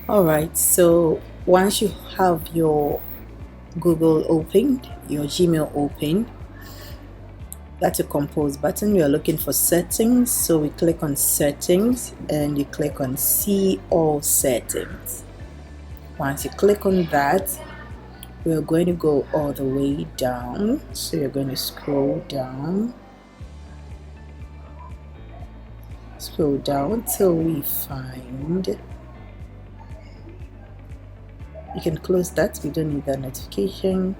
Alright, so once you have your Google opened, your Gmail open, that's a compose button. You're looking for settings, so we click on settings and you click on see all settings. Once you click on that, we're going to go all the way down, so you're going to scroll down till we find, you can close that, we don't need that notification.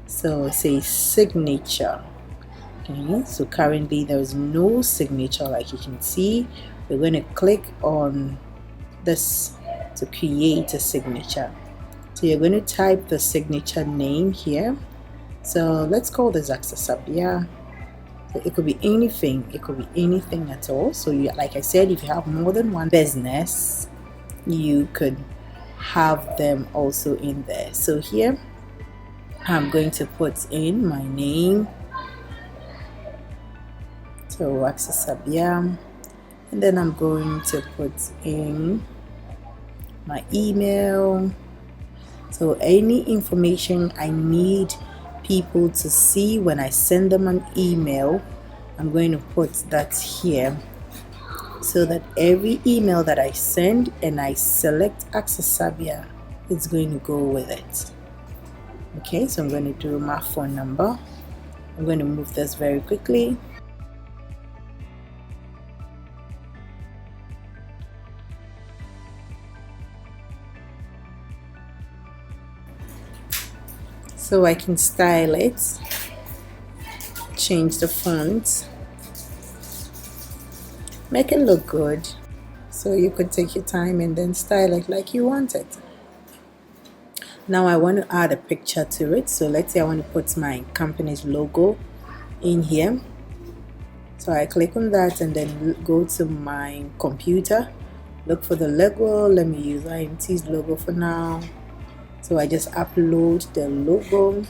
So say signature. Okay, so currently there is no signature, like you can see. We're going to click on this to create a signature. So you're going to type the signature name here. So let's call this Aksasabia. So it could be anything, at all. So you, like I said, if you have more than one business, you could have them also in there. So here I'm going to put in my name, so Aksasabia, and then I'm going to put in my email. So any information I need people to see when I send them an email, I'm going to put that here, so that every email that I send and I select Aksasabia, it's going to go with it. Okay, so I'm going to do my phone number. I'm going to move this very quickly. So I can style it, change the font, make it look good. So you could take your time and then style it like you want it. Now I want to add a picture to it. So let's say I want to put my company's logo in here. So I click on that and then go to my computer, look for the logo. Let me use IMT's logo for now. So I just upload the logo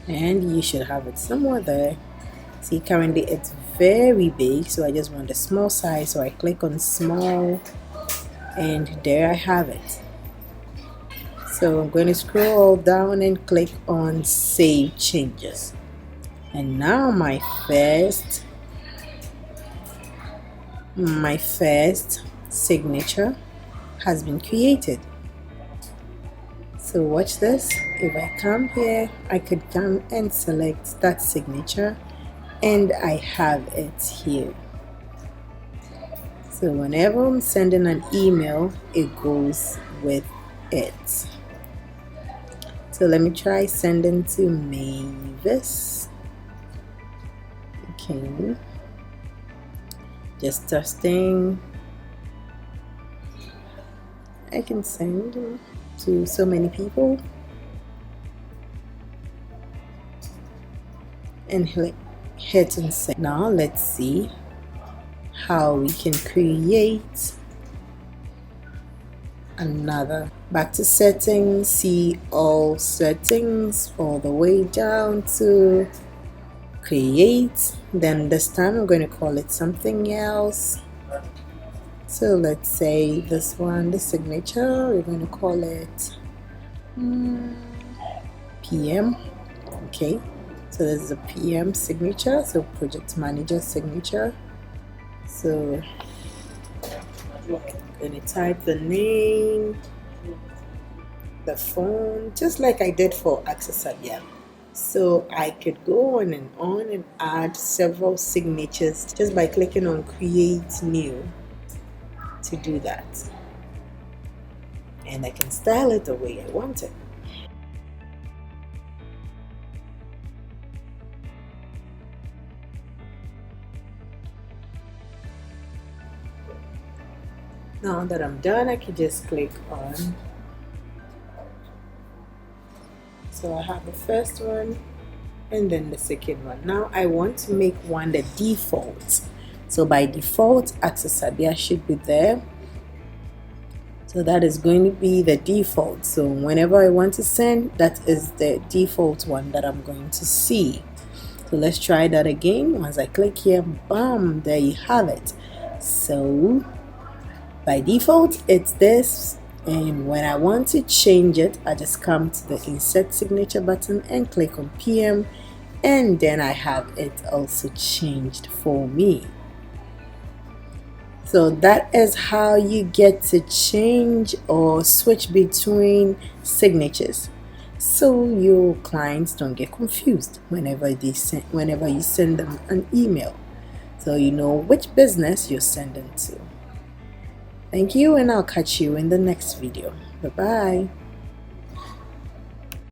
and you should have it somewhere there. See, currently it's very big, so I just want a small size. So I click on small and there I have it. So I'm going to scroll down and click on save changes. And now my first signature has been created. So watch this. If I come here, I could come and select that signature and I have it here. So whenever I'm sending an email, it goes with it. So let me try sending to Mavis. Okay, just testing. I can send to so many people and hit and send. Now let's see how we can create another. Back to settings, see all settings all the way down to create. Then this time I'm going to call it something else. So let's say this one, the signature, we're going to call it PM. Okay, so this is a PM signature, so project manager signature. So I'm going to type the name, the phone, just like I did for Aksasabia. So I could go on and add several signatures just by clicking on create new to do that. And I can style it the way I want it. Now that I'm done, I can just click on. So I have the first one and then the second one. Now I want to make one the default. So by default, Aksasabia should be there. So that is going to be the default. So whenever I want to send, that is the default one that I'm going to see. So let's try that again. Once I click here, bam, there you have it. So By default it's this, and when I want to change it, I just come to the insert signature button and click on PM, and then I have it also changed for me. So that is how you get to change or switch between signatures, so your clients don't get confused whenever you send them an email, so you know which business you're sending to. Thank you, and I'll catch you in the next video. Bye bye.